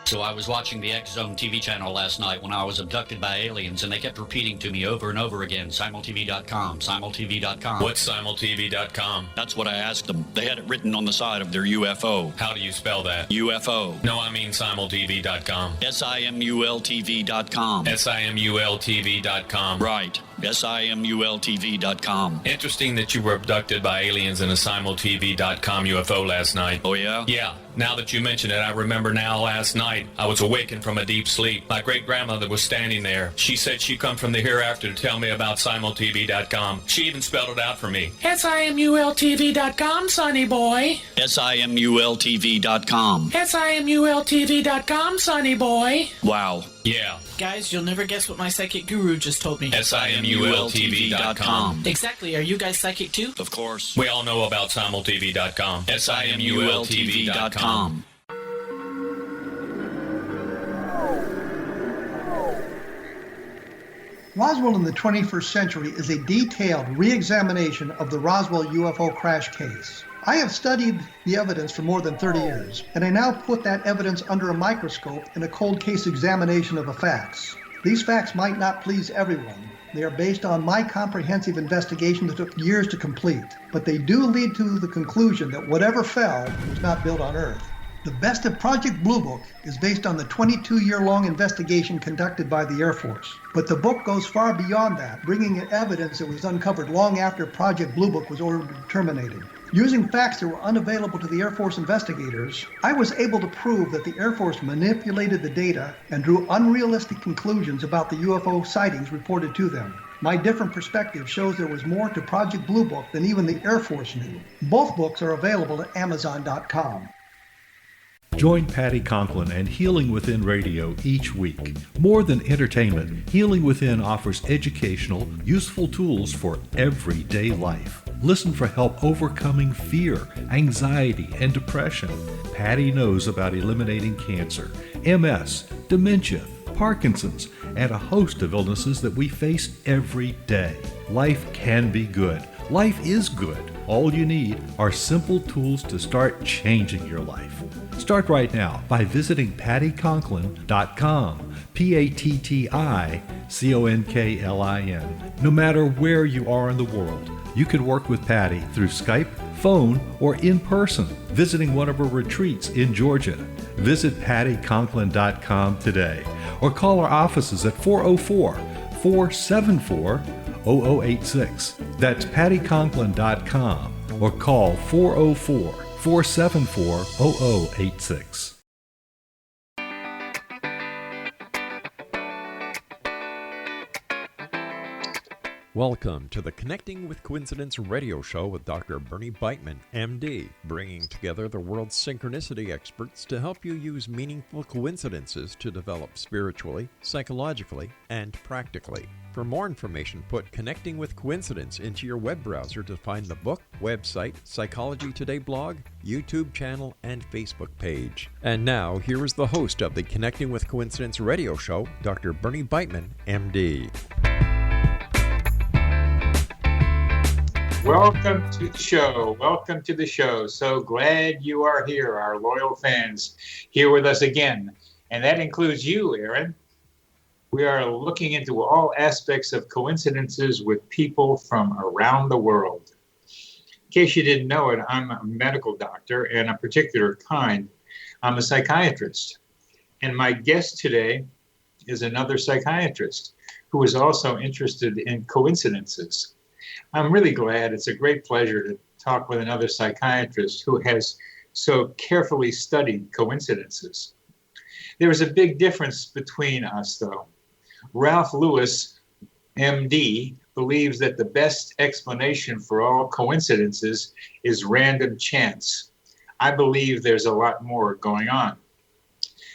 So I was watching the X Zone TV channel last night when I was abducted by aliens, and they kept repeating to me over and over again, simultv.com, simultv.com. What's simultv.com? That's what I asked them. They had it written on the side of their UFO. How do you spell that? UFO. No, I mean simultv.com. simultv.com. simultv.com. Right. simultv.com. Interesting that you were abducted by aliens in a simultv.com UFO last night. Oh, yeah? Yeah. Now that you mention it, I remember now last night I was awakened from a deep sleep. My great-grandmother was standing there. She said she'd come from the hereafter to tell me about simultv.com. She even spelled it out for me. simultv.com, sonny boy. simultv.com. simultv.com, sonny boy. Wow. Yeah. Guys, you'll never guess what my psychic guru just told me. simultv.com. Exactly. Are you guys psychic too? Of course. We all know about simultv.com. simultv.com. Roswell in the 21st century is a detailed re-examination of the Roswell UFO crash case. I have studied the evidence for more than 30 years, and I now put that evidence under a microscope in a cold case examination of the facts. These facts might not please everyone. They are based on my comprehensive investigation that took years to complete, but they do lead to the conclusion that whatever fell was not built on Earth. The best of Project Blue Book is based on the 22-year-long investigation conducted by the Air Force. But the book goes far beyond that, bringing in evidence that was uncovered long after Project Blue Book was ordered terminated. Using facts that were unavailable to the Air Force investigators, I was able to prove that the Air Force manipulated the data and drew unrealistic conclusions about the UFO sightings reported to them. My different perspective shows there was more to Project Blue Book than even the Air Force knew. Both books are available at Amazon.com. Join Patty Conklin and Healing Within Radio each week. More than entertainment, Healing Within offers educational, useful tools for everyday life. Listen for help overcoming fear, anxiety, and depression. Patty knows about eliminating cancer, MS, dementia, Parkinson's, and a host of illnesses that we face every day. Life can be good. Life is good. All you need are simple tools to start changing your life. Start right now by visiting pattyconklin.com, PATTICONKLIN. No matter where you are in the world, you can work with Patty through Skype, phone, or in person, visiting one of her retreats in Georgia. Visit pattyconklin.com today or call our offices at 404-474-0086. That's pattyconklin.com or call 404-474-0086. Welcome to the Connecting with Coincidence radio show with Dr. Bernie Beitman, MD, bringing together the world's synchronicity experts to help you use meaningful coincidences to develop spiritually, psychologically, and practically. For more information, put Connecting with Coincidence into your web browser to find the book, website, Psychology Today blog, YouTube channel, and Facebook page. And now, here is the host of the Connecting with Coincidence radio show, Dr. Bernie Beitman, MD. Welcome to the show. Welcome to the show. So glad you are here, our loyal fans, here with us again. And that includes you, Aaron. We are looking into all aspects of coincidences with people from around the world. In case you didn't know it, I'm a medical doctor and a particular kind. I'm a psychiatrist. And my guest today is another psychiatrist who is also interested in coincidences. I'm really glad. It's a great pleasure to talk with another psychiatrist who has so carefully studied coincidences. There is a big difference between us, though. Ralph Lewis, MD, believes that the best explanation for all coincidences is random chance. I believe there's a lot more going on.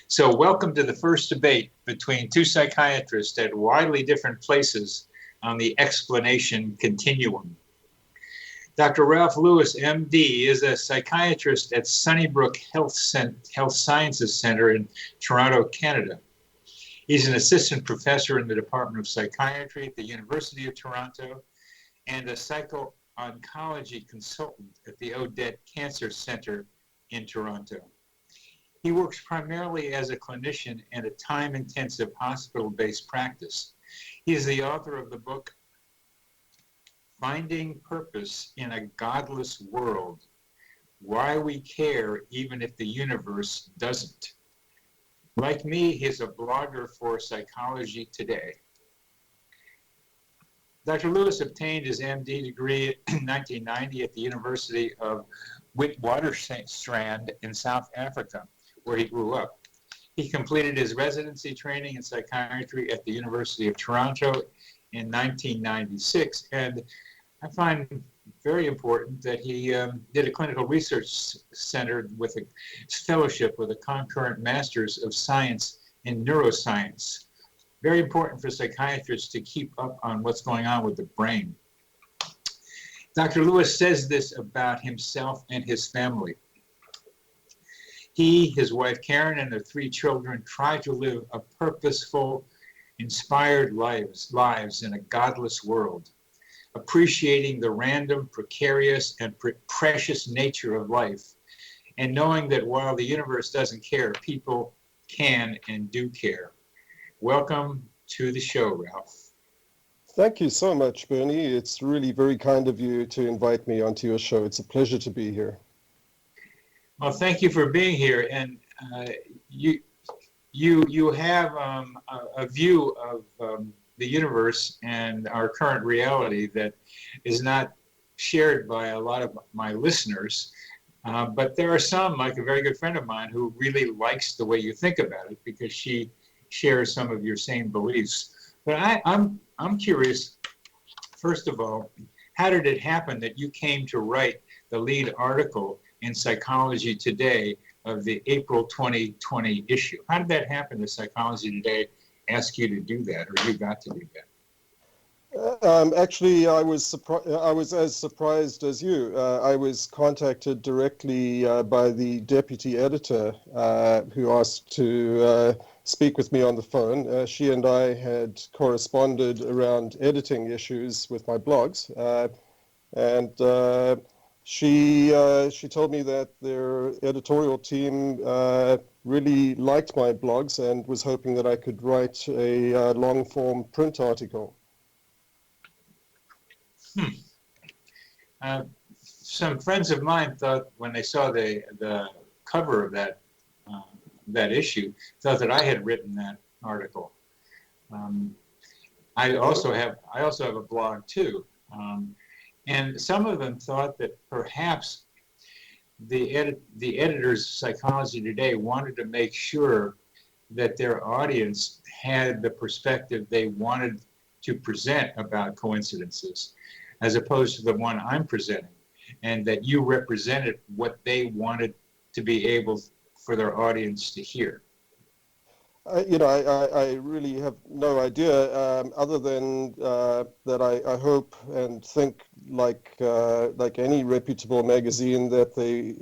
So welcome to the first debate between two psychiatrists at widely different places on the explanation continuum. Dr. Ralph Lewis, MD, is a psychiatrist at Sunnybrook Health Sciences Centre in Toronto, Canada. He's an assistant professor in the Department of Psychiatry at the University of Toronto and a psycho-oncology consultant at the Odette Cancer Centre in Toronto. He works primarily as a clinician in a time-intensive hospital-based practice. He is the author of the book, Finding Purpose in a Godless World, Why We Care Even If the Universe Doesn't. Like me, he's a blogger for Psychology Today. Dr. Lewis obtained his MD degree in 1990 at the University of Witwatersrand in South Africa, where he grew up. He completed his residency training in psychiatry at the University of Toronto in 1996, and I find very important that he did a clinical research center with a fellowship with a concurrent Masters of Science in Neuroscience. Very important for psychiatrists to keep up on what's going on with the brain. Dr. Lewis says this about himself and his family. He, his wife Karen, and their 3 children try to live a purposeful, inspired lives in a godless world, appreciating the random, precarious, and precious nature of life, and knowing that while the universe doesn't care, people can and do care. Welcome to the show, Ralph. Thank you so much, Bernie. It's really very kind of you to invite me onto your show. It's a pleasure to be here. Well, thank you for being here. And you have a view of the universe and our current reality that is not shared by a lot of my listeners. But there are some, like a very good friend of mine, who really likes the way you think about it because she shares some of your same beliefs. But I'm curious, first of all, how did it happen that you came to write the lead article in Psychology Today of the April 2020 issue? How did that happen that Psychology Today asked you to do that, or you got to do that? Actually, I was as surprised as you. I was contacted directly by the deputy editor who asked to speak with me on the phone. She and I had corresponded around editing issues with my blogs, and she told me that their editorial team really liked my blogs and was hoping that I could write a long-form print article. Some friends of mine thought when they saw the cover of that issue, thought that I had written that article. I also have a blog too, and some of them thought that perhaps the editors of Psychology Today wanted to make sure that their audience had the perspective they wanted to present about coincidences, as opposed to the one I'm presenting, and that you represented what they wanted to be able for their audience to hear. I really have no idea, other than that I hope and think, like any reputable magazine, that they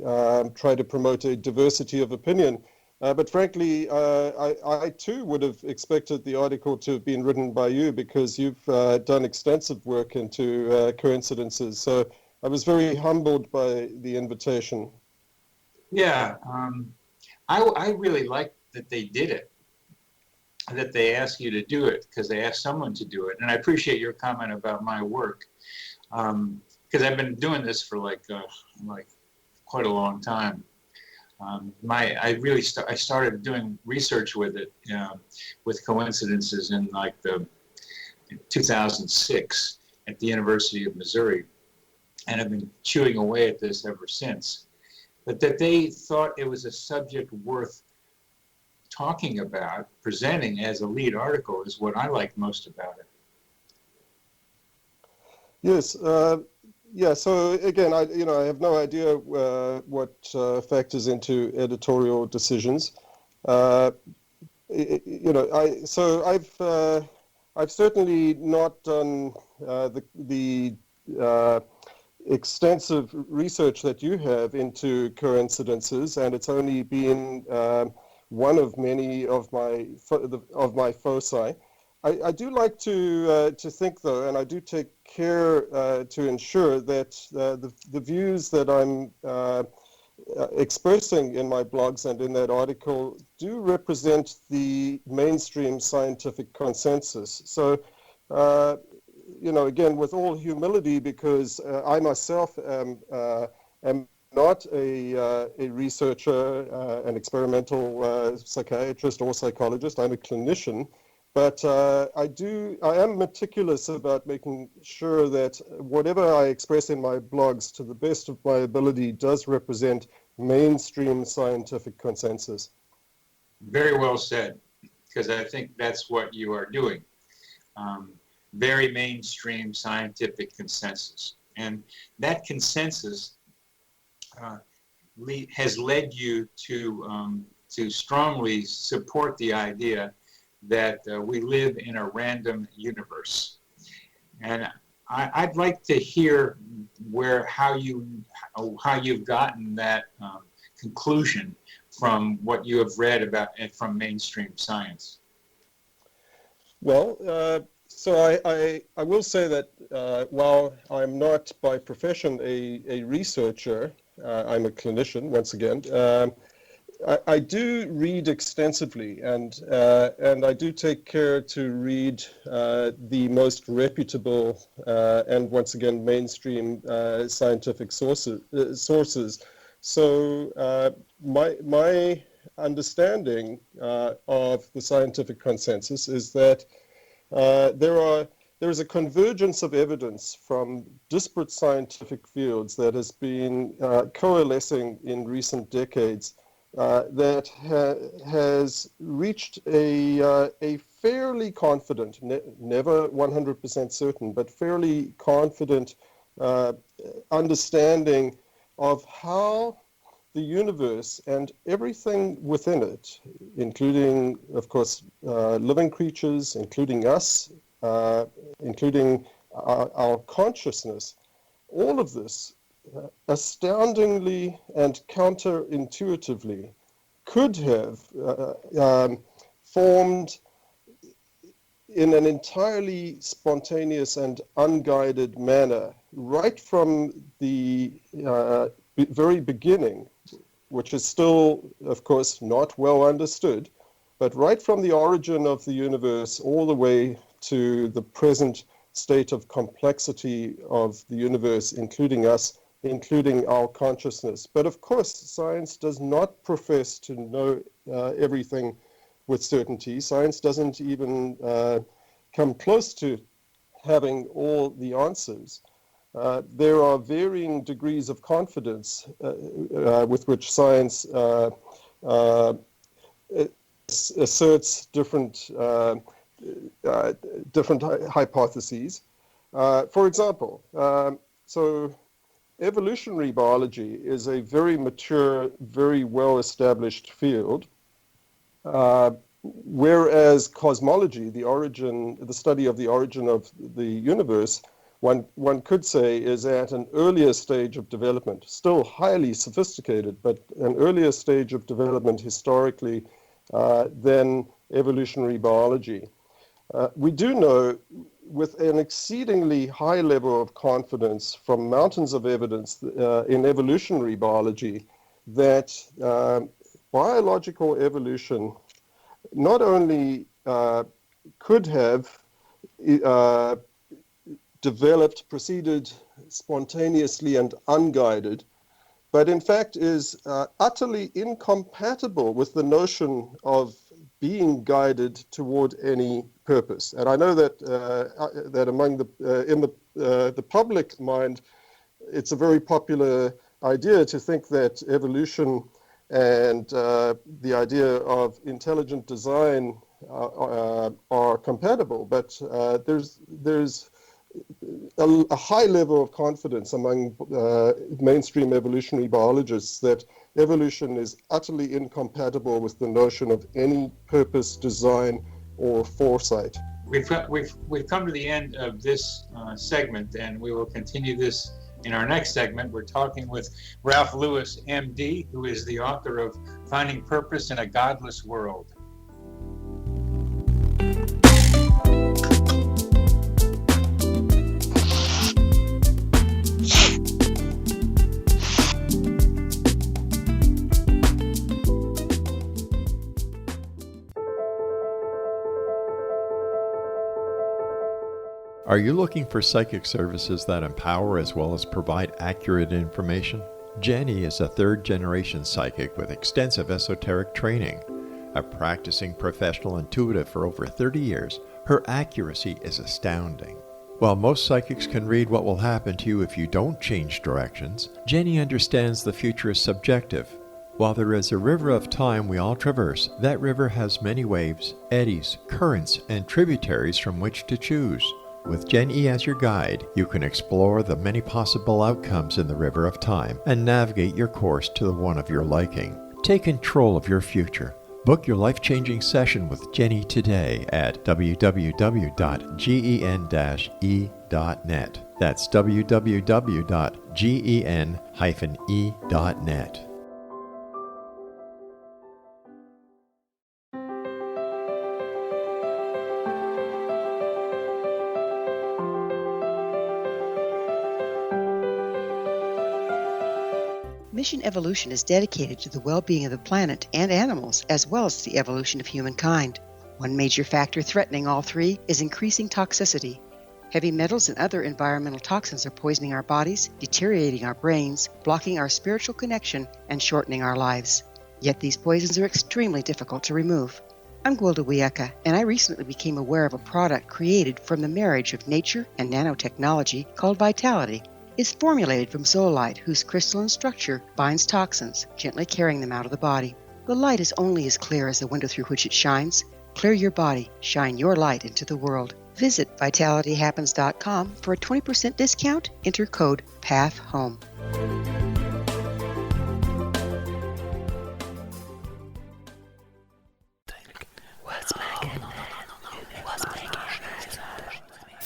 try to promote a diversity of opinion. But frankly, I too would have expected the article to have been written by you, because you've done extensive work into coincidences. So I was very humbled by the invitation. Yeah, I really liked that they did it, that they asked you to do it, because they asked someone to do it. And I appreciate your comment about my work, because I've been doing this for like quite a long time. I started doing research with it, with coincidences in 2006 at the University of Missouri, and I've been chewing away at this ever since. But that they thought it was a subject worth talking about, presenting as a lead article, is what I like most about it. Yes. Yeah, so again, I have no idea what factors into editorial decisions. I've certainly not done the extensive research that you have into coincidences, and it's only been one of many of my foci. I do like to think, though, and I do take care to ensure that the views that I'm expressing in my blogs and in that article do represent the mainstream scientific consensus. So, again, with all humility, because I myself am not a researcher, an experimental psychiatrist or psychologist. I'm a clinician, but I am meticulous about making sure that whatever I express in my blogs, to the best of my ability, does represent mainstream scientific consensus. Very well said, because I think that's what you are doing. Very mainstream scientific consensus. And that consensus has led you to strongly support the idea that we live in a random universe. And I'd like to hear how you've gotten that conclusion from what you have read about it from mainstream science. Well, so I will say that while I'm not by profession a researcher, I'm a clinician once again. I do read extensively, and I do take care to read the most reputable and once again mainstream scientific sources. So my understanding of the scientific consensus is that there is a convergence of evidence from disparate scientific fields that has been coalescing in recent decades that has reached a fairly confident, never 100% certain, but fairly confident understanding of how the universe and everything within it, including, of course, living creatures, including us, including our consciousness, all of this astoundingly and counterintuitively could have formed in an entirely spontaneous and unguided manner right from the very beginning, which is still, of course, not well understood, but right from the origin of the universe all the way to the present state of complexity of the universe, including us, including our consciousness. But of course, science does not profess to know everything with certainty. Science doesn't even come close to having all the answers. There are varying degrees of confidence with which science asserts different hypotheses. For example, so evolutionary biology is a very mature, very well-established field, whereas cosmology, the study of the origin of the universe, one could say is at an earlier stage of development, still highly sophisticated, but an earlier stage of development historically than evolutionary biology. We do know with an exceedingly high level of confidence from mountains of evidence in evolutionary biology that biological evolution not only could have proceeded spontaneously and unguided, but in fact is utterly incompatible with the notion of being guided toward any purpose. And I know that that among the public mind, it's a very popular idea to think that evolution and the idea of intelligent design are compatible. But there's a high level of confidence among mainstream evolutionary biologists that evolution is utterly incompatible with the notion of any purpose, design, or foresight. We've come to the end of this segment, and we will continue this in our next segment. We're talking with Ralph Lewis, MD, who is the author of Finding Purpose in a Godless World. Are you looking for psychic services that empower as well as provide accurate information? Jenny is a third-generation psychic with extensive esoteric training. A practicing professional intuitive for over 30 years, her accuracy is astounding. While most psychics can read what will happen to you if you don't change directions, Jenny understands the future is subjective. While there is a river of time we all traverse, that river has many waves, eddies, currents, and tributaries from which to choose. With Jenny as your guide, you can explore the many possible outcomes in the river of time and navigate your course to the one of your liking. Take control of your future. Book your life-changing session with Jenny today at www.gen-e.net. That's www.gen-e.net. Mission Evolution is dedicated to the well-being of the planet and animals, as well as the evolution of humankind. One major factor threatening all three is increasing toxicity. Heavy metals and other environmental toxins are poisoning our bodies, deteriorating our brains, blocking our spiritual connection, and shortening our lives. Yet these poisons are extremely difficult to remove. I'm Gwilda Wiyaka, and I recently became aware of a product created from the marriage of nature and nanotechnology called Vitality. It's formulated from zoolite, whose crystalline structure binds toxins, gently carrying them out of the body. The light is only as clear as the window through which it shines. Clear your body, shine your light into the world. Visit vitalityhappens.com for a 20% discount. Enter code PATHHOME.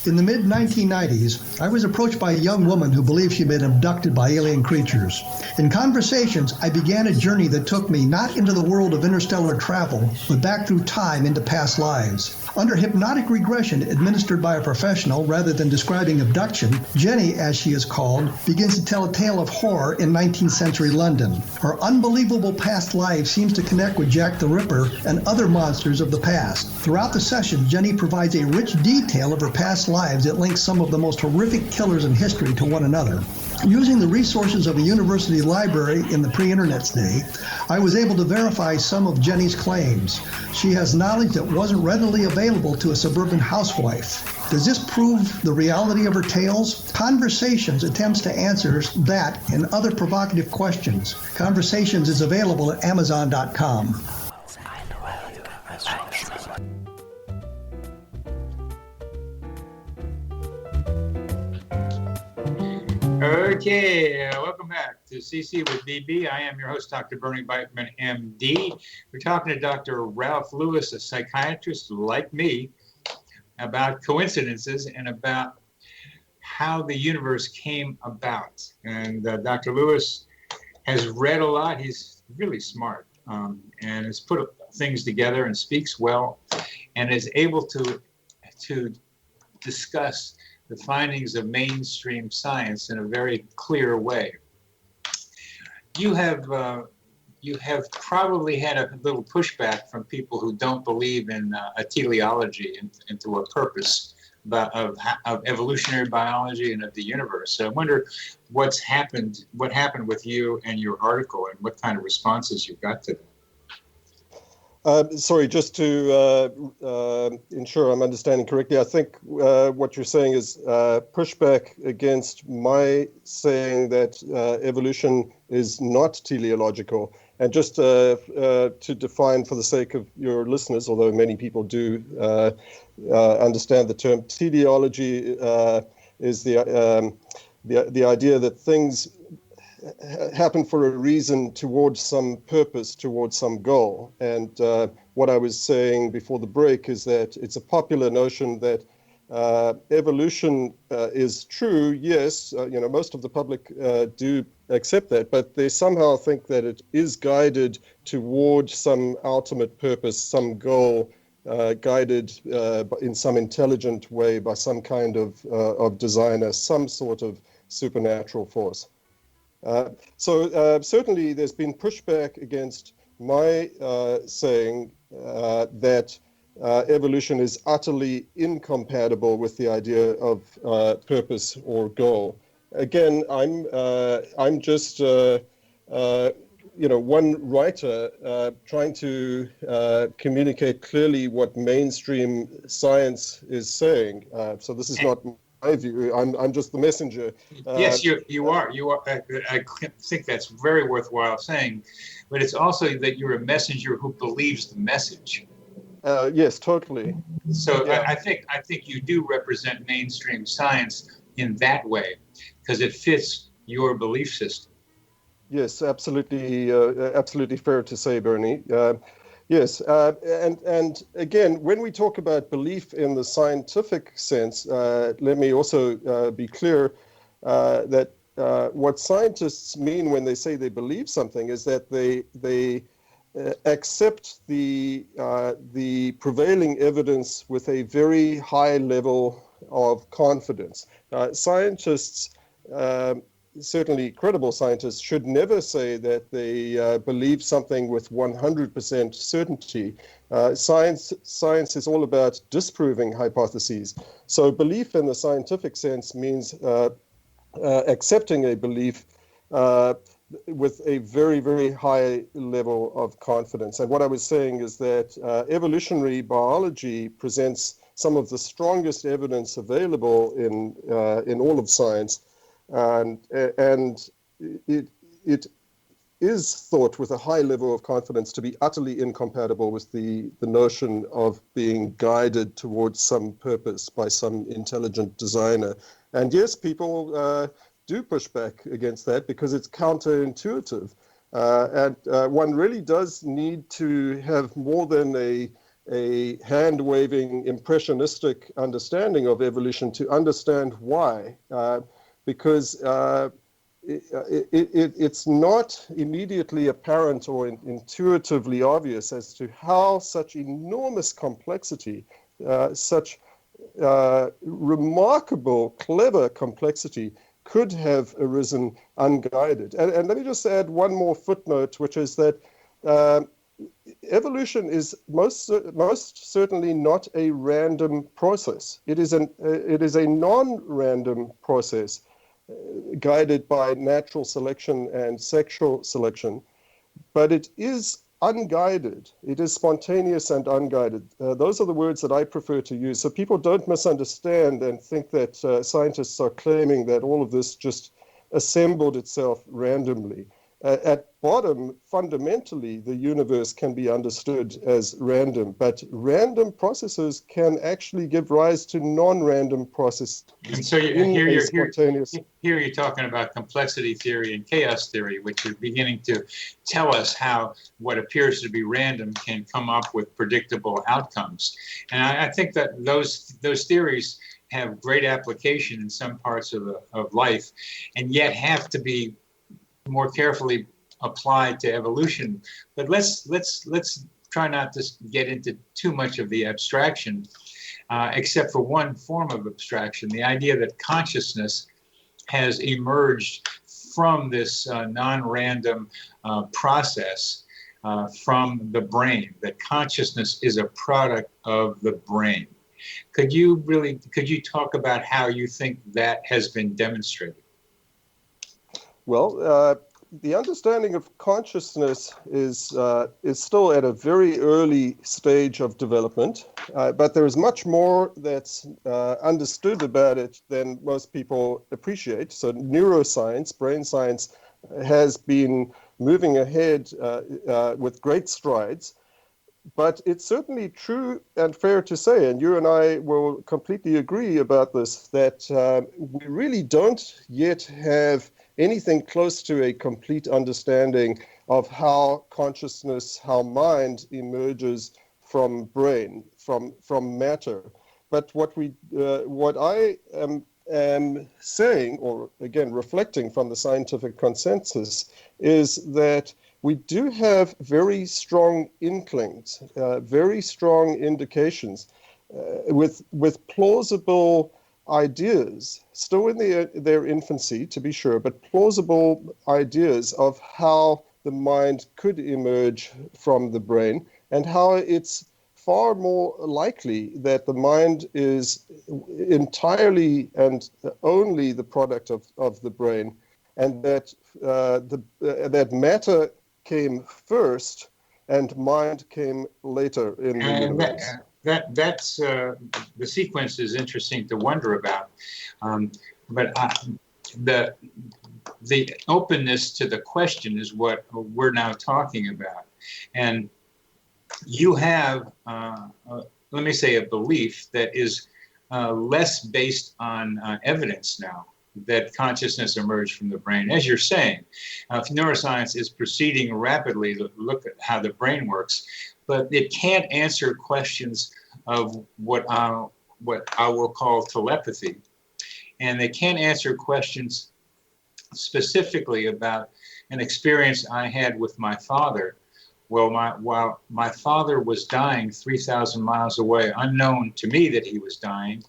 In the mid-1990s, I was approached by a young woman who believed she'd been abducted by alien creatures. In conversations, I began a journey that took me not into the world of interstellar travel, but back through time into past lives. Under hypnotic regression administered by a professional rather than describing abduction, Jenny, as she is called, begins to tell a tale of horror in 19th century London. Her unbelievable past life seems to connect with Jack the Ripper and other monsters of the past. Throughout the session, Jenny provides a rich detail of her past lives that links some of the most horrific killers in history to one another. Using the resources of a university library in the pre-internet's day, I was able to verify some of Jenny's claims. She has knowledge that wasn't readily available to a suburban housewife. Does this prove the reality of her tales? Conversations attempts to answer that and other provocative questions. Conversations is available at Amazon.com. Okay, welcome back to CC with BB. I am your host, Dr. Bernie Beitman, MD. We're talking to Dr. Ralph Lewis, a psychiatrist like me, about coincidences and about how the universe came about. And Dr. Lewis has read a lot. He's really smart and has put things together and speaks well and is able to discuss the findings of mainstream science in a very clear way. You have probably had a little pushback from people who don't believe in a teleology into a purpose of evolutionary biology and of the universe. So I wonder what happened with you and your article and what kind of responses you got to that. Sorry, just to ensure I'm understanding correctly, I think what you're saying is pushback against my saying that evolution is not teleological. And just to define for the sake of your listeners, although many people do understand the term, teleology is the idea that things happen for a reason towards some purpose, towards some goal. And what I was saying before the break is that it's a popular notion that evolution is true. Yes, most of the public do accept that, but they somehow think that it is guided towards some ultimate purpose, some goal, guided in some intelligent way by some kind of designer, some sort of supernatural force. So certainly there's been pushback against my saying that evolution is utterly incompatible with the idea of purpose or goal. Again, I'm just one writer trying to communicate clearly what mainstream science is saying. So this is not my view. I'm just the messenger. Yes, you are. I think that's very worthwhile saying, but it's also that you're a messenger who believes the message. Yes, totally. So yeah. I think you do represent mainstream science in that way, because it fits your belief system. Yes, absolutely, absolutely fair to say, Bernie. Yes, and again, when we talk about belief in the scientific sense, let me also be clear that what scientists mean when they say they believe something is that they accept the prevailing evidence with a very high level of confidence. Scientists, certainly credible scientists, should never say that they believe something with 100% certainty. Science is all about disproving hypotheses. So belief in the scientific sense means accepting a belief with a very, very high level of confidence. And what I was saying is that evolutionary biology presents some of the strongest evidence available in all of science, and it is thought with a high level of confidence to be utterly incompatible with the notion of being guided towards some purpose by some intelligent designer. And yes, people do push back against that because it's counterintuitive. And one really does need to have more than a hand-waving, impressionistic understanding of evolution to understand why. Because it's not immediately apparent or intuitively obvious as to how such enormous complexity, such remarkable, clever complexity could have arisen unguided. And let me just add one more footnote, which is that evolution is most certainly not a random process. It is a non-random process guided by natural selection and sexual selection, but it is unguided. It is spontaneous and unguided. Those are the words that I prefer to use, so people don't misunderstand and think that scientists are claiming that all of this just assembled itself randomly. At bottom, fundamentally, the universe can be understood as random, but random processes can actually give rise to non-random processes. And so here you're talking about complexity theory and chaos theory, which are beginning to tell us how what appears to be random can come up with predictable outcomes. And I think that those theories have great application in some parts of life, and yet have to be more carefully applied to evolution. But let's try not to get into too much of the abstraction, except for one form of abstraction, the idea that consciousness has emerged from this non-random process from the brain, that consciousness is a product of the brain. Could you talk about how you think that has been demonstrated? Well, the understanding of consciousness is still at a very early stage of development, but there is much more that's understood about it than most people appreciate. So neuroscience, brain science, has been moving ahead with great strides. But it's certainly true and fair to say, and you and I will completely agree about this, that we really don't yet have anything close to a complete understanding of how consciousness, how mind emerges from brain, from matter. But what I am saying, or again reflecting from the scientific consensus, is that we do have very strong inklings, very strong indications, with plausible ideas, still in their infancy, to be sure, but plausible ideas of how the mind could emerge from the brain and how its far more likely that the mind is entirely and only the product of the brain, and that that matter came first and mind came later in the universe. That's the sequence is interesting to wonder about, but the openness to the question is what we're now talking about. And you have, let me say, a belief that is less based on evidence now that consciousness emerged from the brain. As you're saying, neuroscience is proceeding rapidly to look at how the brain works, but it can't answer questions of what I will call telepathy. And they can't answer questions specifically about an experience I had with my father. Well, while my father was dying 3,000 miles away, unknown to me that he was dying,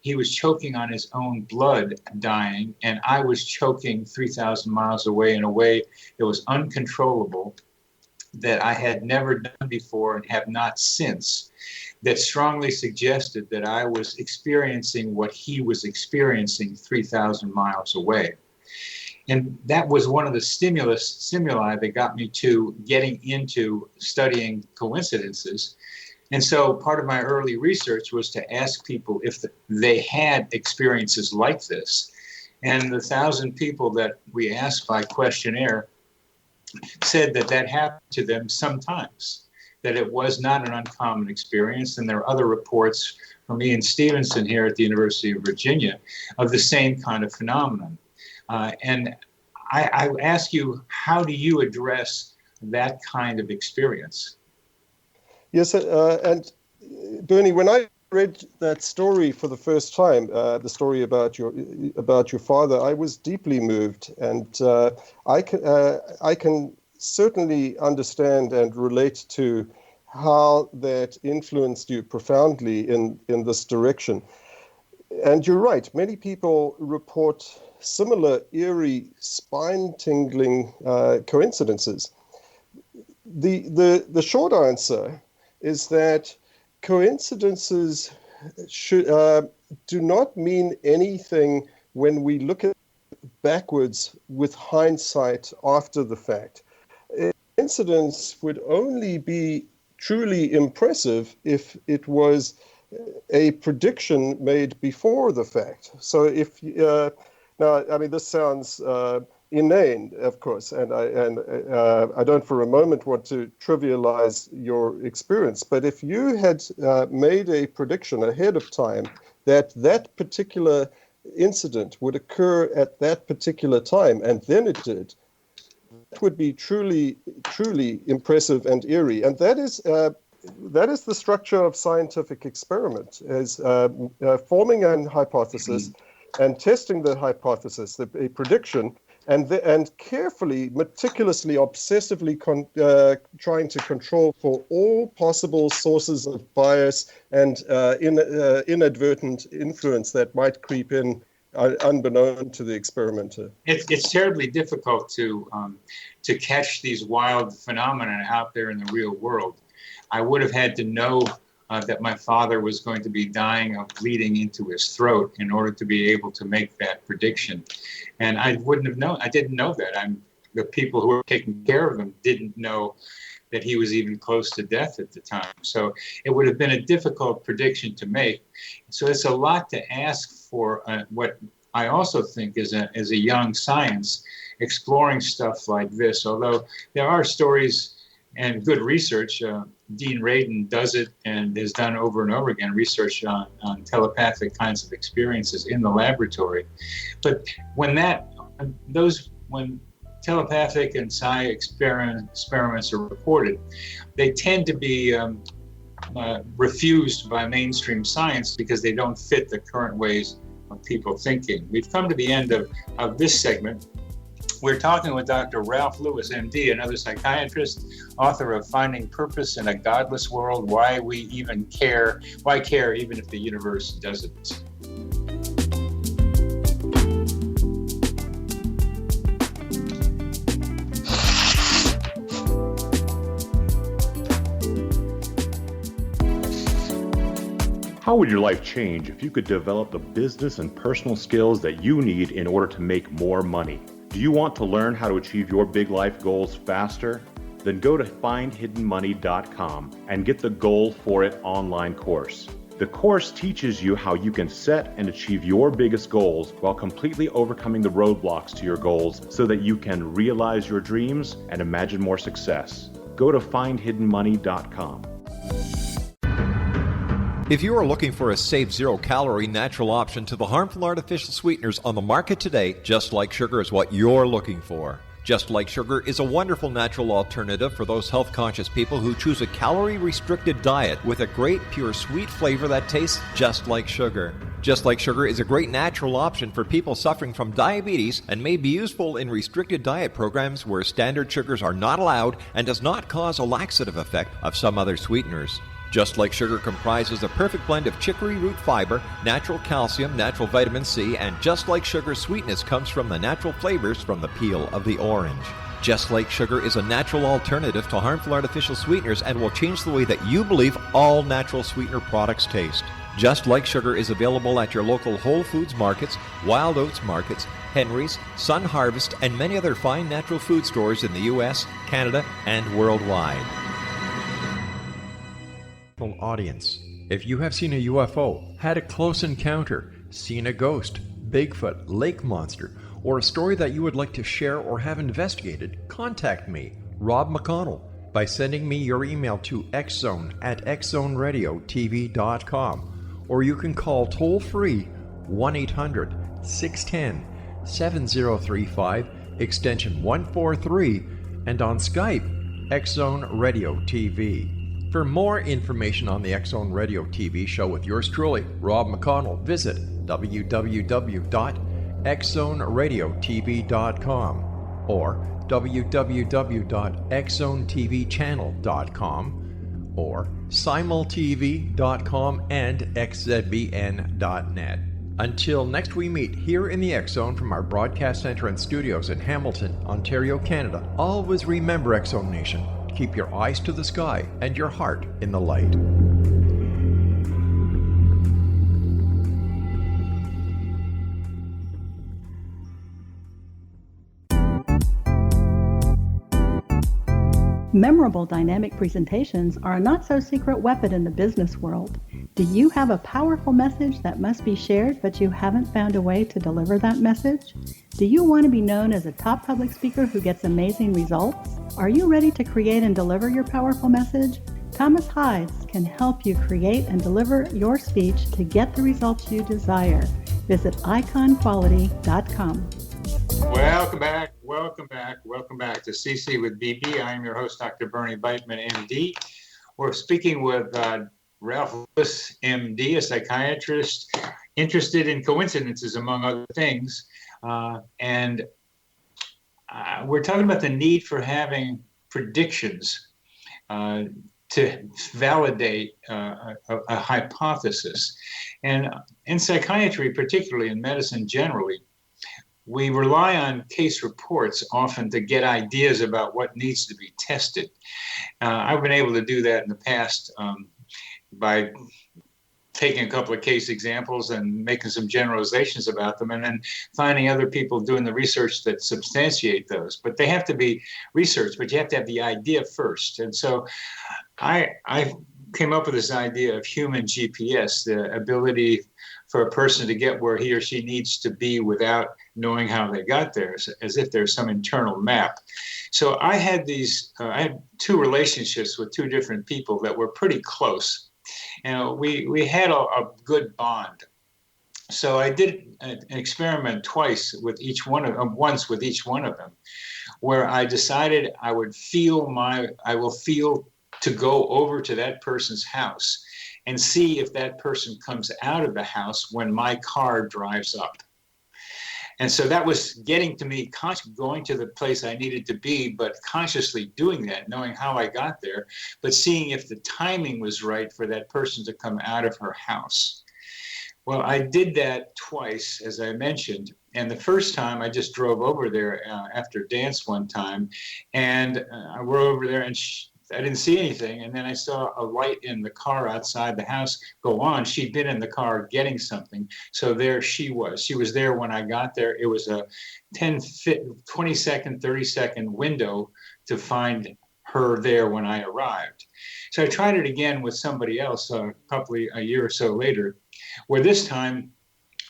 he was choking on his own blood, dying, and I was choking 3,000 miles away in a way that was uncontrollable, that I had never done before and have not since, that strongly suggested that I was experiencing what he was experiencing 3,000 miles away. And that was one of the stimuli that got me to getting into studying coincidences. And so part of my early research was to ask people if they had experiences like this. And the 1,000 people that we asked by questionnaire said that happened to them sometimes, that it was not an uncommon experience. And there are other reports from Ian Stevenson here at the University of Virginia of the same kind of phenomenon. And I ask you, how do you address that kind of experience? Yes, and Bernie, when I read that story for the first time, the story about your father, I was deeply moved, and I can certainly understand and relate to how that influenced you profoundly in this direction. And you're right, many people report similar eerie, spine-tingling coincidences. The short answer is that coincidences do not mean anything when we look at backwards with hindsight after the fact. Coincidence would only be truly impressive if it was a prediction made before the fact. So if now, I mean, this sounds inane, of course, and I don't for a moment want to trivialize your experience. But if you had made a prediction ahead of time that particular incident would occur at that particular time, and then it did, that would be truly, truly impressive and eerie. And that is the structure of scientific experiment, is forming an hypothesis and testing the hypothesis, a prediction, and carefully, meticulously, obsessively trying to control for all possible sources of bias and inadvertent influence that might creep in unbeknown to the experimenter. It's terribly difficult to catch these wild phenomena out there in the real world. I would have had to know that my father was going to be dying of bleeding into his throat in order to be able to make that prediction. And I wouldn't have known. I didn't know that. The people who were taking care of him didn't know that he was even close to death at the time. So it would have been a difficult prediction to make. So it's a lot to ask for what I also think is a young science exploring stuff like this. Although there are stories and good research. Dean Radin does it and has done over and over again research on telepathic kinds of experiences in the laboratory. But when telepathic and psi experiments are reported, they tend to be refused by mainstream science because they don't fit the current ways of people thinking. We've come to the end of this segment. We're talking with Dr. Ralph Lewis, MD, another psychiatrist, author of Finding Purpose in a Godless World, Why Care Even If the Universe Doesn't. How would your life change if you could develop the business and personal skills that you need in order to make more money? Do you want to learn how to achieve your big life goals faster? Then go to findhiddenmoney.com and get the Goal for It online course. The course teaches you how you can set and achieve your biggest goals while completely overcoming the roadblocks to your goals so that you can realize your dreams and imagine more success. Go to findhiddenmoney.com. If you are looking for a safe, zero-calorie natural option to the harmful artificial sweeteners on the market today, Just Like Sugar is what you're looking for. Just Like Sugar is a wonderful natural alternative for those health-conscious people who choose a calorie-restricted diet with a great, pure, sweet flavor that tastes just like sugar. Just Like Sugar is a great natural option for people suffering from diabetes and may be useful in restricted diet programs where standard sugars are not allowed and does not cause a laxative effect of some other sweeteners. Just Like Sugar comprises a perfect blend of chicory root fiber, natural calcium, natural vitamin C, and Just Like Sugar's sweetness comes from the natural flavors from the peel of the orange. Just Like Sugar is a natural alternative to harmful artificial sweeteners and will change the way that you believe all natural sweetener products taste. Just Like Sugar is available at your local Whole Foods markets, Wild Oats markets, Henry's, Sun Harvest, and many other fine natural food stores in the U.S., Canada, and worldwide. Audience. If you have seen a UFO, had a close encounter, seen a ghost, Bigfoot, lake monster, or a story that you would like to share or have investigated, contact me, Rob McConnell, by sending me your email to xzone@xzoneradiotv.com, or you can call toll-free 1-800-610-7035, extension 143, and on Skype, X-Zone Radio TV. For more information on the X-Zone Radio TV show with yours truly, Rob McConnell, visit www.xzoneradiotv.com or www.xzonetvchannel.com or simultv.com and xzbn.net. Until next we meet here in the X-Zone from our broadcast center and studios in Hamilton, Ontario, Canada, always remember, X-Zone Nation, keep your eyes to the sky and your heart in the light. Memorable dynamic presentations are a not-so-secret weapon in the business world. Do you have a powerful message that must be shared, but you haven't found a way to deliver that message? Do you want to be known as a top public speaker who gets amazing results? Are you ready to create and deliver your powerful message? Thomas Hides can help you create and deliver your speech to get the results you desire. Visit iconquality.com. Welcome back to CC with BB. I'm your host, Dr. Bernie Beitman, MD. We're speaking with Ralph Lewis, MD, a psychiatrist interested in coincidences, among other things. And we're talking about the need for having predictions to validate a hypothesis. And in psychiatry, particularly in medicine generally, we rely on case reports often to get ideas about what needs to be tested. I've been able to do that in the past by taking a couple of case examples and making some generalizations about them, and then finding other people doing the research that substantiate those. But they have to be research, but you have to have the idea first. And so I came up with this idea of human GPS, the ability for a person to get where he or she needs to be without knowing how they got there, as if there's some internal map. So I had two relationships with two different people that were pretty close. And we had a good bond. So I did an experiment once with each one of them, where I decided I will feel to go over to that person's house and see if that person comes out of the house when my car drives up. And so that was getting to me, going to the place I needed to be, but consciously doing that, knowing how I got there, but seeing if the timing was right for that person to come out of her house. Well, I did that twice, as I mentioned. And the first time I just drove over there after dance one time, and we're over there, and I didn't see anything. And then I saw a light in the car outside the house go on. She'd been in the car getting something. So there she was. She was there when I got there. It was a 20-second, 30-second window to find her there when I arrived. So I tried it again with somebody else a year or so later, where this time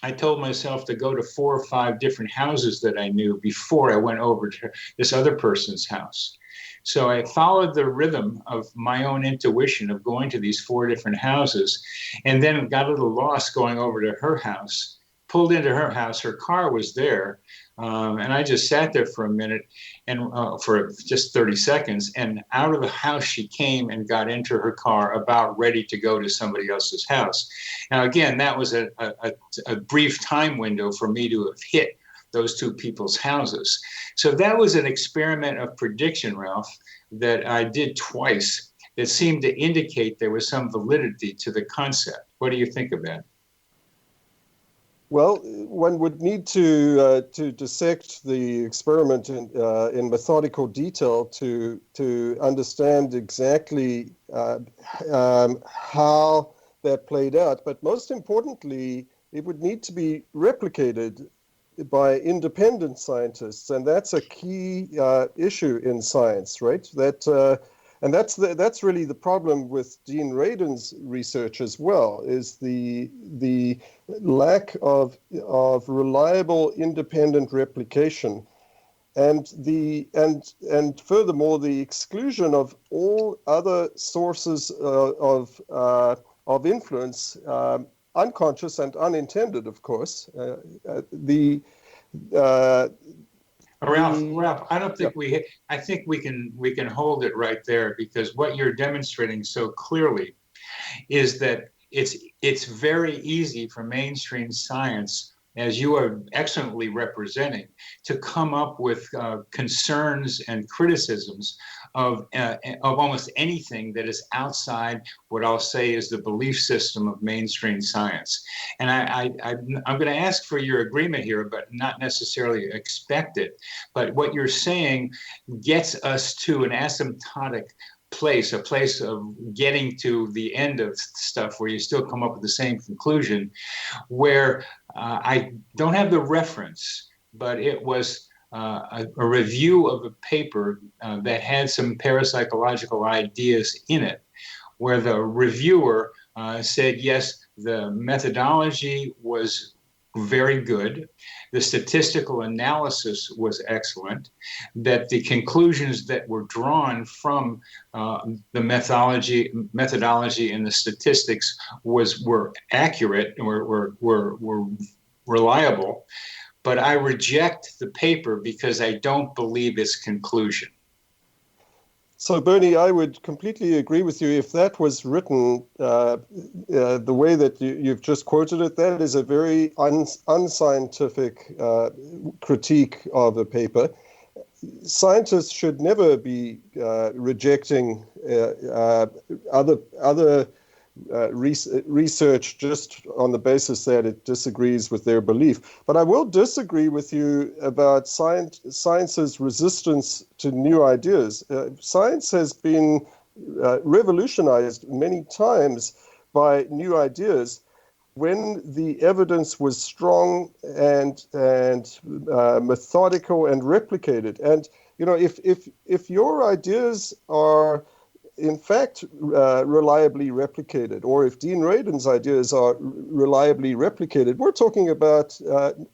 I told myself to go to 4 or 5 different houses that I knew before I went over to this other person's house. So I followed the rhythm of my own intuition of going to these 4 different houses, and then got a little lost going over to her house, pulled into her house, her car was there, and I just sat there for a minute and for just 30 seconds, and out of the house she came and got into her car about ready to go to somebody else's house. Now, again, that was a brief time window for me to have hit those 2 people's houses. So that was an experiment of prediction, Ralph, that I did twice that seemed to indicate there was some validity to the concept. What do you think of that? Well, one would need to dissect the experiment in methodical detail to understand exactly how that played out. But most importantly, it would need to be replicated by independent scientists, and that's a key issue in science, right? And that's really the problem with Dean Radin's research as well, is the lack of reliable independent replication, and furthermore the exclusion of all other sources of influence, unconscious and unintended, of course. Ralph, I don't think I think we can hold it right there, because what you're demonstrating so clearly is that it's very easy for mainstream science, as you are excellently representing, to come up with concerns and criticisms of almost anything that is outside what I'll say is the belief system of mainstream science. And I'm going to ask for your agreement here, but not necessarily expect it. But what you're saying gets us to an asymptotic place, a place of getting to the end of stuff where you still come up with the same conclusion, where I don't have the reference, but it was a review of a paper that had some parapsychological ideas in it, where the reviewer said, yes, the methodology was very good, the statistical analysis was excellent, that the conclusions that were drawn from the methodology and the statistics were accurate and were reliable. But I reject the paper because I don't believe its conclusion. So, Bernie, I would completely agree with you. If that was written the way that you've just quoted it, that is a very unscientific critique of a paper. Scientists should never be rejecting other research just on the basis that it disagrees with their belief. But I will disagree with you about science's resistance to new ideas. Science has been revolutionized many times by new ideas when the evidence was strong and methodical and replicated. And you know, if your ideas are in fact reliably replicated, or if Dean Radin's ideas are reliably replicated, we're talking about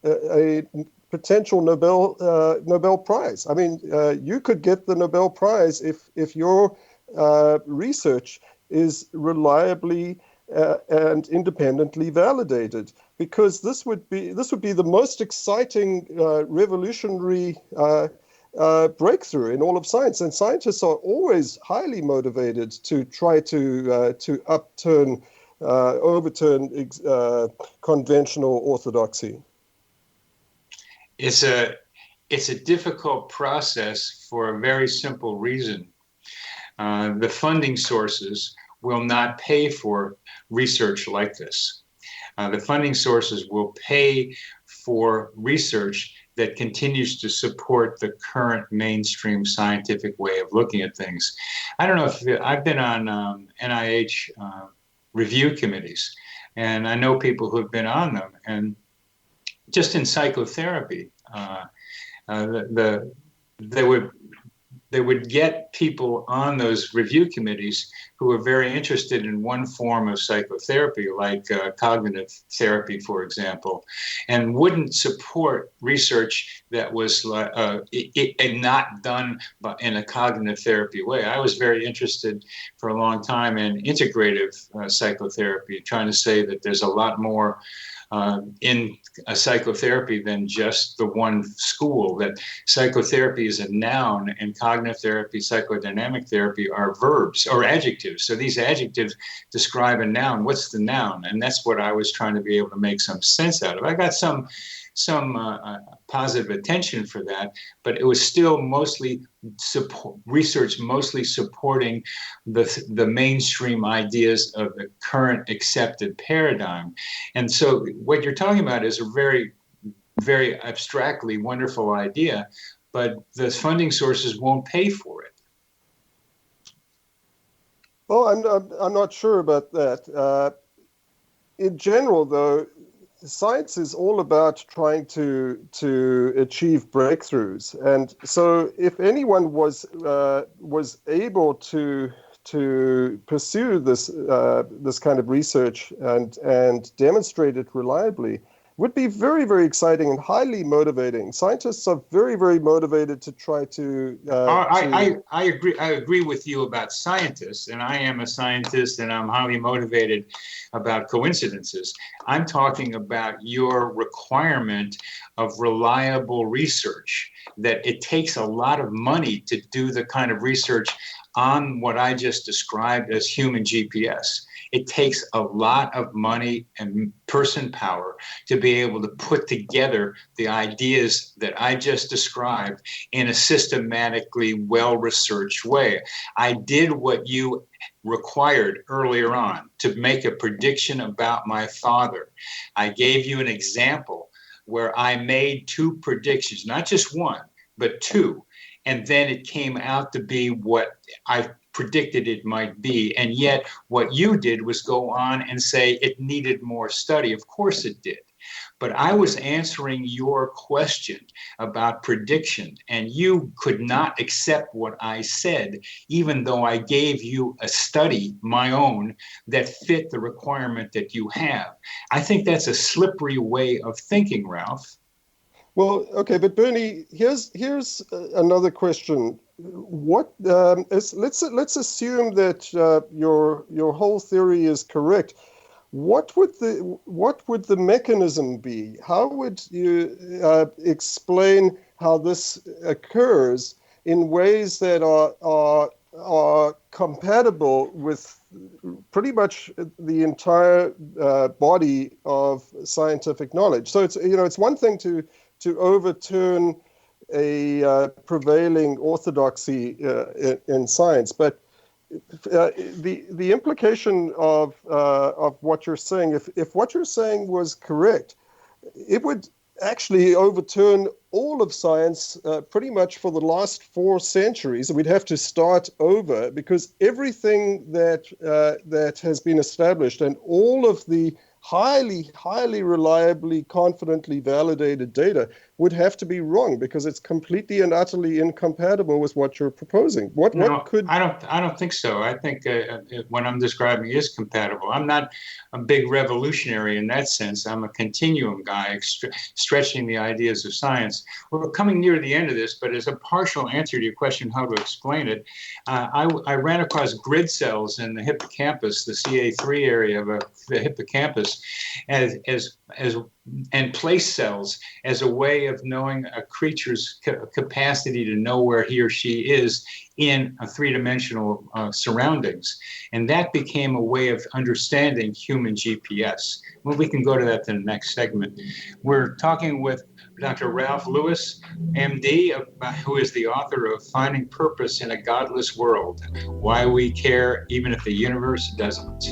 a potential Nobel Prize. I mean, you could get the Nobel Prize if your research is reliably and independently validated, because this would be the most exciting revolutionary breakthrough in all of science. And scientists are always highly motivated to try to overturn conventional orthodoxy. It's a difficult process for a very simple reason. The funding sources will not pay for research like this. The funding sources will pay for research that continues to support the current mainstream scientific way of looking at things. I don't know if I've been on NIH review committees, and I know people who have been on them. And just in psychotherapy, they would get people on those review committees who were very interested in one form of psychotherapy, like cognitive therapy, for example, and wouldn't support research that was not done in a cognitive therapy way. I was very interested for a long time in integrative psychotherapy, trying to say that there's a lot more in a psychotherapy than just the one school, that psychotherapy is a noun and cognitive therapy, psychodynamic therapy are verbs or adjectives. So these adjectives describe a noun. What's the noun? And that's what I was trying to be able to make some sense out of. I got some positive attention for that, but it was still mostly research mostly supporting the mainstream ideas of the current accepted paradigm. And so what you're talking about is a very, very abstractly wonderful idea, but the funding sources won't pay for it. Well, I'm not sure about that. In general, though, science is all about trying to achieve breakthroughs, and so if anyone was able to pursue this kind of research and demonstrate it reliably, would be very, very exciting and highly motivating. Scientists are very, very motivated to try to. I agree with you about scientists, and I am a scientist, and I'm highly motivated about coincidences. I'm talking about your requirement of reliable research, that it takes a lot of money to do the kind of research on what I just described as human GPS. It takes a lot of money and person power to be able to put together the ideas that I just described in a systematically well-researched way. I did what you required earlier on to make a prediction about my father. I gave you an example where I made two predictions, not just one, but two. And then it came out to be what I predicted it might be. And yet what you did was go on and say it needed more study. Of course it did. But I was answering your question about prediction, and you could not accept what I said, even though I gave you a study, my own, that fit the requirement that you have. I think that's a slippery way of thinking, Ralph. Well, okay, but Bernie, here's another question. What let's assume that your whole theory is correct. What would the mechanism be? How would you explain how this occurs in ways that are compatible with pretty much the entire body of scientific knowledge? So it's one thing to overturn a prevailing orthodoxy in science, but the implication of what you're saying, if what you're saying was correct, it would actually overturn all of science pretty much for the last 4 centuries. We'd have to start over, because everything that has been established and all of the highly reliably, confidently validated data would have to be wrong, because it's completely and utterly incompatible with what you're proposing. I don't think so. I think what I'm describing is compatible. I'm not a big revolutionary in that sense. I'm a continuum guy, stretching the ideas of science. We're coming near the end of this, but as a partial answer to your question, how to explain it, I ran across grid cells in the hippocampus, the CA3 area of the hippocampus, and place cells as a way of knowing a creature's capacity to know where he or she is in a 3-dimensional surroundings. And that became a way of understanding human GPS. Well, we can go to that in the next segment. We're talking with Dr. Ralph Lewis, MD, who is the author of Finding Purpose in a Godless World, Why We Care Even If the Universe Doesn't.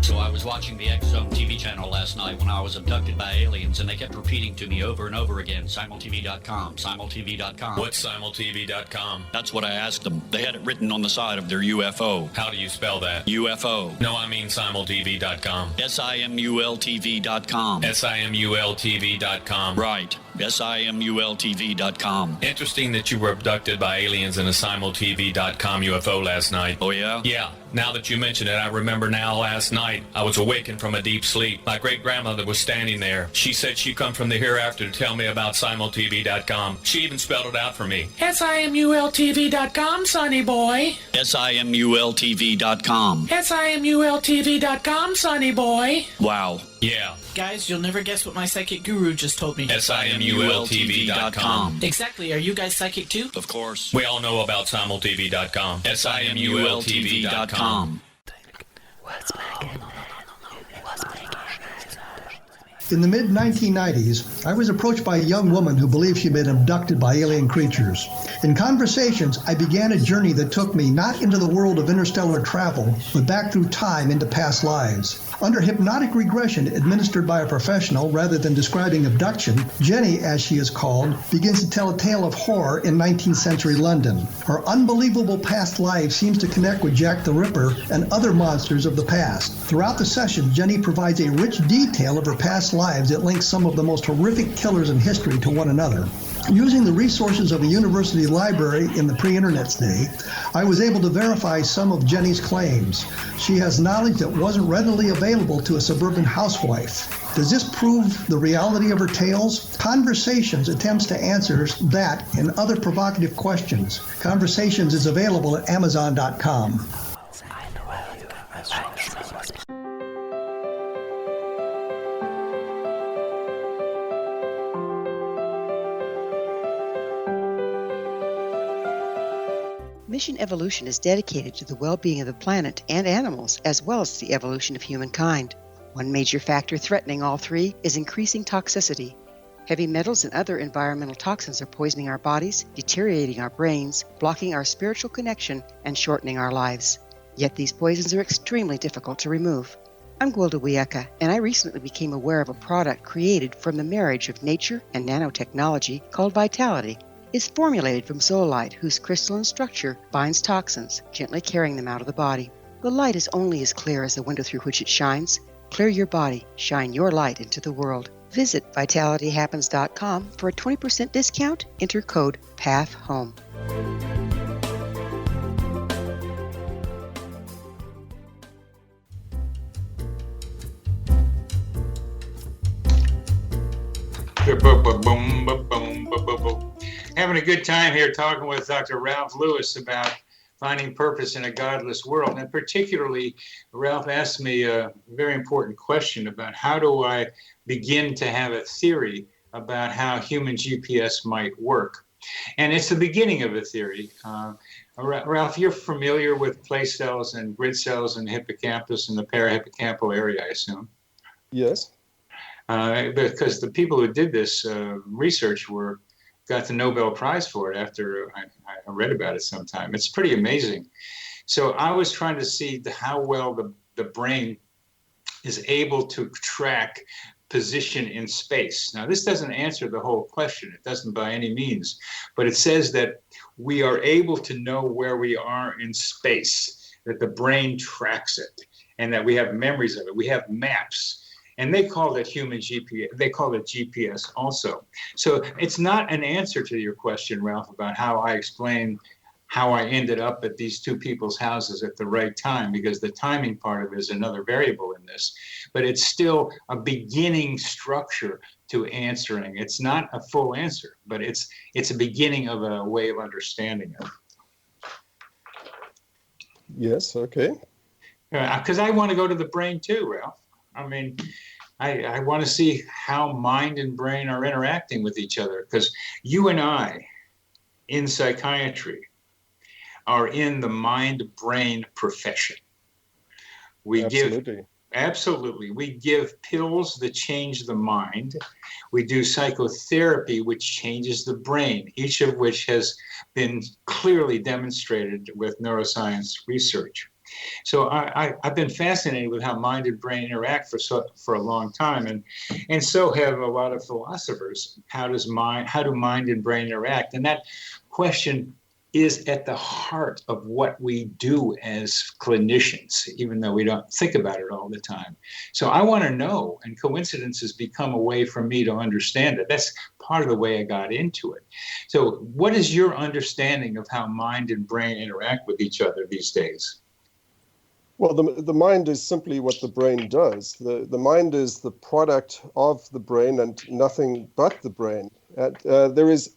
So I was watching the X Zone TV channel last night when I was abducted by aliens, and they kept repeating to me over and over again, simultv.com, simultv.com. What's simultv.com? That's what I asked them. They had it written on the side of their UFO. How do you spell that? UFO. No, I mean simultv.com. simultv.com. simultv.com. Right. simultv.com. Interesting that you were abducted by aliens in a simultv.com UFO last night. Oh, yeah? Yeah. Now that you mention it, I remember now last night I was awakened from a deep sleep. My great-grandmother was standing there. She said she'd come from the hereafter to tell me about simultv.com. She even spelled it out for me. simultv.com, sonny boy. simultv.com. simultv.com, sonny boy. Wow. Yeah. Guys, you'll never guess what my psychic guru just told me. simultv.com. Exactly. Are you guys psychic too? Of course. We all know about simultv.com. simultv.com. In the mid-1990s, I was approached by a young woman who believed she'd been abducted by alien creatures. In conversations, I began a journey that took me not into the world of interstellar travel, but back through time into past lives. Under hypnotic regression administered by a professional rather than describing abduction, Jenny, as she is called, begins to tell a tale of horror in 19th century London. Her unbelievable past life seems to connect with Jack the Ripper and other monsters of the past. Throughout the session, Jenny provides a rich detail of her past lives that links some of the most horrific killers in history to one another. Using the resources of a university library in the pre-internet's day, I was able to verify some of Jenny's claims. She has knowledge that wasn't readily available to a suburban housewife. Does this prove the reality of her tales? Conversations attempts to answer that and other provocative questions. Conversations is available at Amazon.com. Mission Evolution is dedicated to the well-being of the planet and animals, as well as the evolution of humankind. One major factor threatening all three is increasing toxicity. Heavy metals and other environmental toxins are poisoning our bodies, deteriorating our brains, blocking our spiritual connection, and shortening our lives. Yet these poisons are extremely difficult to remove. I'm Gwilda Wiyaka, and I recently became aware of a product created from the marriage of nature and nanotechnology called Vitality. It's formulated from zoolite, whose crystalline structure binds toxins, gently carrying them out of the body. The light is only as clear as the window through which it shines. Clear your body, shine your light into the world. Visit vitalityhappens.com for a 20% discount. Enter code PATHHOME. Having a good time here talking with Dr. Ralph Lewis about finding purpose in a godless world. And particularly, Ralph asked me a very important question about how do I begin to have a theory about how human GPS might work. And it's the beginning of a theory. Ralph, you're familiar with place cells and grid cells in the hippocampus and the parahippocampal area, I assume? Yes. Because the people who did this research got the Nobel Prize for it after I read about it sometime. It's pretty amazing. So I was trying to see how well the brain is able to track position in space. Now, this doesn't answer the whole question. It doesn't by any means, but it says that we are able to know where we are in space, that the brain tracks it, and that we have memories of it. We have maps. And they call it human GPS. They call it GPS also. So it's not an answer to your question, Ralph, about how I explain how I ended up at these two people's houses at the right time, because the timing part of it is another variable in this. But it's still a beginning structure to answering. It's not a full answer, but it's a beginning of a way of understanding it. Yes, okay. Because I want to go to the brain too, Ralph. I mean, I want to see how mind and brain are interacting with each other, because you and I in psychiatry are in the mind-brain profession. Absolutely. We give pills that change the mind. We do psychotherapy, which changes the brain, each of which has been clearly demonstrated with neuroscience research. So I've been fascinated with how mind and brain interact for a long time, and so have a lot of philosophers. How do mind and brain interact? And that question is at the heart of what we do as clinicians, even though we don't think about it all the time. So I want to know, and coincidences become a way for me to understand it. That's part of the way I got into it. So what is your understanding of how mind and brain interact with each other these days? Well, the mind is simply what the brain does. The mind is the product of the brain and nothing but the brain. There is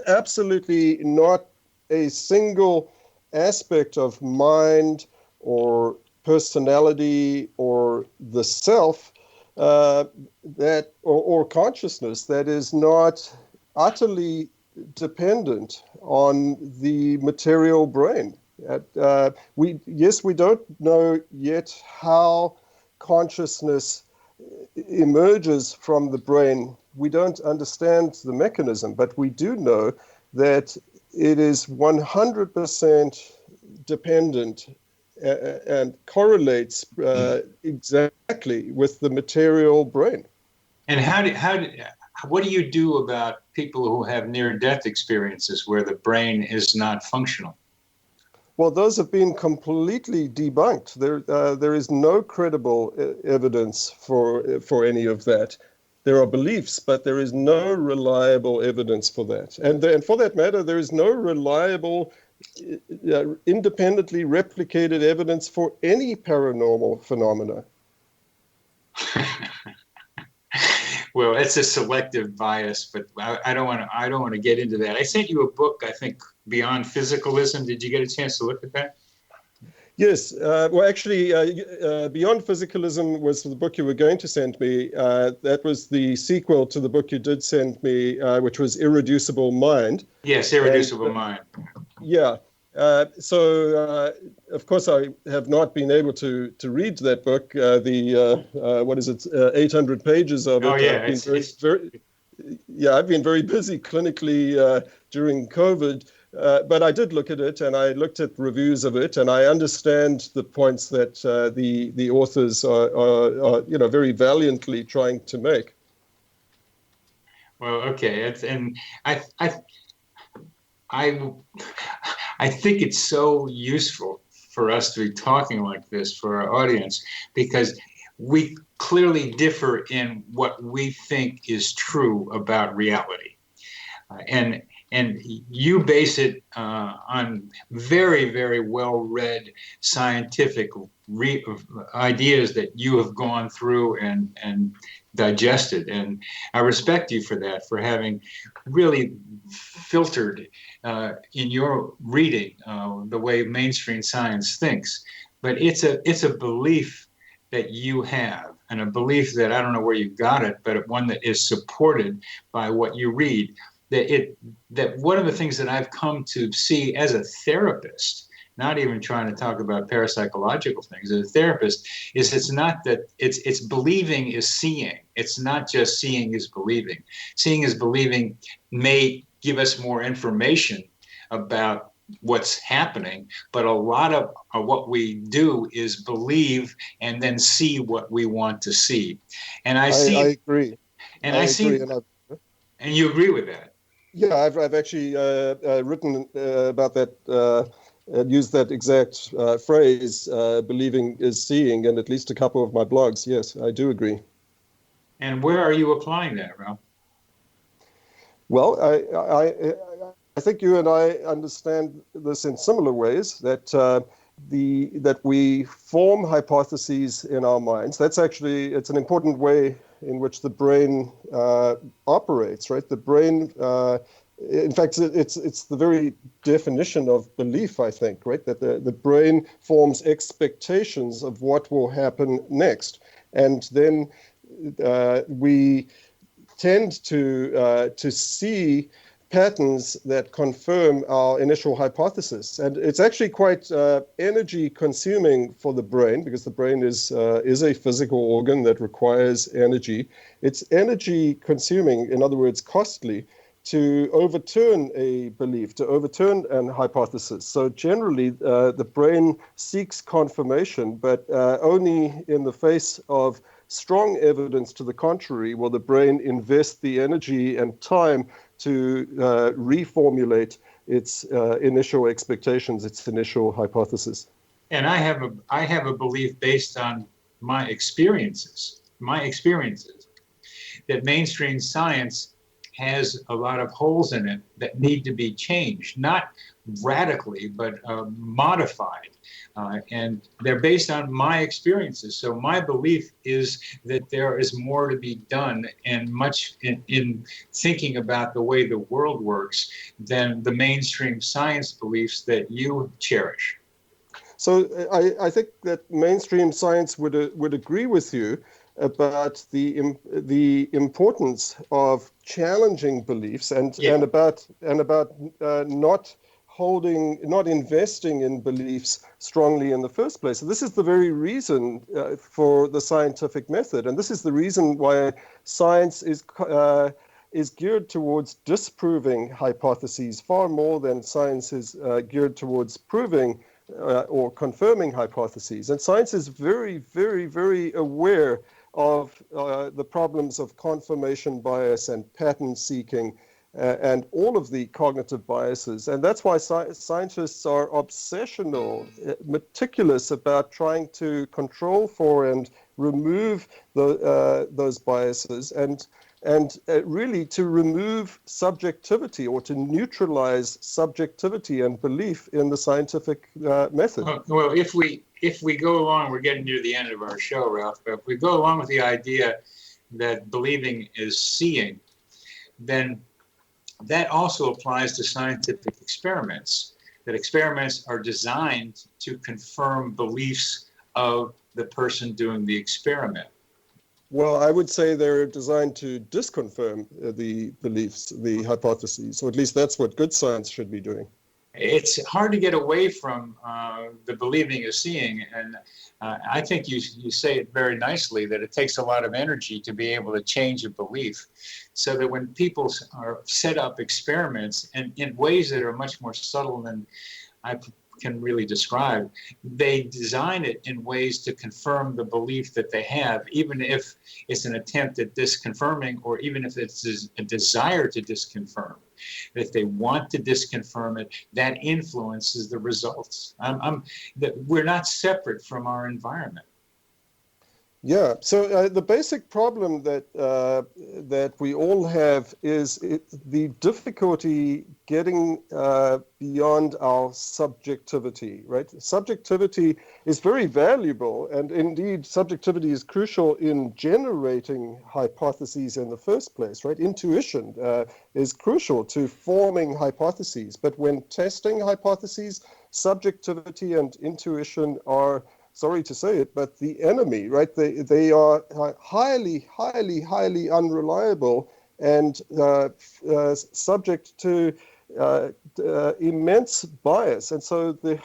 absolutely not a single aspect of mind or personality or the self or consciousness that is not utterly dependent on the material brain. We don't know yet how consciousness emerges from the brain. We don't understand the mechanism, but we do know that it is 100% dependent and correlates exactly with the material brain. And what do you do about people who have near-death experiences where the brain is not functional? Well, those have been completely debunked. There is no credible evidence for any of that. There are beliefs, but there is no reliable evidence for that. And for that matter, there is no reliable, independently replicated evidence for any paranormal phenomena. Well, it's a selective bias, but I don't want to get into that. I sent you a book, I think, Beyond Physicalism. Did you get a chance to look at that? Yes. Well, actually, Beyond Physicalism was the book you were going to send me. That was the sequel to the book you did send me, which was Irreducible Mind. Yes, Irreducible Mind. Yeah. So, of course, I have not been able to read that book. 800 pages of it. Oh, yeah. I've been very busy clinically during COVID. But I did look at it, and I looked at reviews of it, and I understand the points that the authors are very valiantly trying to make. Well, okay, I think it's so useful for us to be talking like this for our audience, because we clearly differ in what we think is true about reality, and you base it on very, very well-read scientific ideas that you have gone through and digested. And I respect you for that, for having really filtered in your reading the way mainstream science thinks. But it's a belief that you have, and a belief that I don't know where you got it, but one that is supported by what you read. That one of the things that I've come to see as a therapist, not even trying to talk about parapsychological things, as a therapist, is it's not that it's believing is seeing. It's not just seeing is believing. Seeing is believing may give us more information about what's happening, but a lot of what we do is believe and then see what we want to see. And I agree. And I see, and you agree with that. Yeah, I've actually written about that and used that exact phrase, believing is seeing, in at least a couple of my blogs. Yes, I do agree. And where are you applying that, Ralph? Well, I think you and I understand this in similar ways, that we form hypotheses in our minds. It's an important way in which the brain operates, right? The brain, in fact, it's the very definition of belief, I think, right? That the brain forms expectations of what will happen next. And then we tend to see patterns that confirm our initial hypothesis. And it's actually quite energy consuming for the brain, because the brain is a physical organ that requires energy. It's energy consuming, in other words, costly, to overturn a belief, to overturn an hypothesis. So generally, the brain seeks confirmation, but only in the face of strong evidence to the contrary will the brain invest the energy and time to reformulate its initial expectations, its initial hypothesis. And I have a belief based on my experiences, that mainstream science has a lot of holes in it that need to be changed, not radically, but modified. And they're based on my experiences. So my belief is that there is more to be done, and much in thinking about the way the world works than the mainstream science beliefs that you cherish. So I think that mainstream science would agree with you about the importance of challenging beliefs and about not investing in beliefs strongly in the first place. So this is the very reason for the scientific method, and this is the reason why science is geared towards disproving hypotheses far more than science is geared towards proving or confirming hypotheses. And science is very, very, very aware of the problems of confirmation bias and pattern seeking and all of the cognitive biases. And that's why scientists are obsessional, meticulous about trying to control for and remove those biases and really to remove subjectivity or to neutralize subjectivity and belief in the scientific method. Well, if we go along, we're getting near the end of our show, Ralph, but if we go along with the idea that believing is seeing, then that also applies to scientific experiments, that experiments are designed to confirm beliefs of the person doing the experiment. Well, I would say they're designed to disconfirm the beliefs, the hypotheses, or at least that's what good science should be doing. It's hard to get away from the believing is seeing, and I think you say it very nicely, that it takes a lot of energy to be able to change a belief, so that when people are set up experiments and in ways that are much more subtle than I can really describe, they design it in ways to confirm the belief that they have, even if it's an attempt at disconfirming, or even if it's a desire to disconfirm. If they want to disconfirm it, that influences the results. We're not separate from our environment. Yeah, so the basic problem that we all have is the difficulty getting beyond our subjectivity, right? Subjectivity is very valuable, and indeed subjectivity is crucial in generating hypotheses in the first place, right? Intuition is crucial to forming hypotheses, but when testing hypotheses, subjectivity and intuition are, sorry to say it, but the enemy, right? They are highly, highly, highly unreliable and subject to immense bias. And so the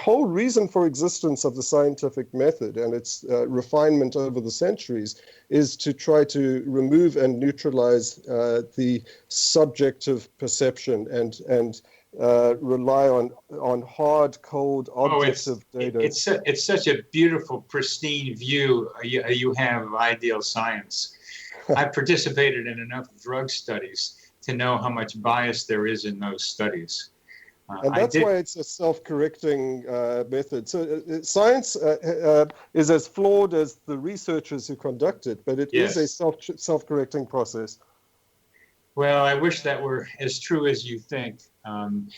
whole reason for existence of the scientific method and its refinement over the centuries is to try to remove and neutralize the subjective perception and rely on hard, cold, objective data. It's such a beautiful, pristine view you have of ideal science. I participated in enough drug studies to know how much bias there is in those studies. And that's why it's a self-correcting method. So science is as flawed as the researchers who conduct it, but it is a self-correcting process. Well, I wish that were as true as you think. And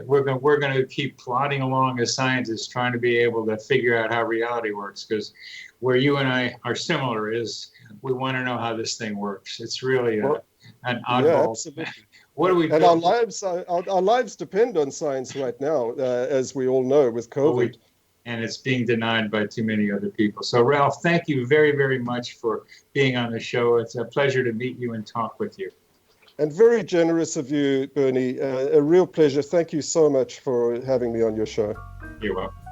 we're going to keep plodding along as scientists, trying to be able to figure out how reality works, because where you and I are similar is we want to know how this thing works. It's really an oddball. Yeah, absolutely. What do we do? And our lives depend on science right now, as we all know, with COVID. And it's being denied by too many other people. So, Ralph, thank you very, very much for being on the show. It's a pleasure to meet you and talk with you. And very generous of you, Bernie. A real pleasure. Thank you so much for having me on your show. You're welcome.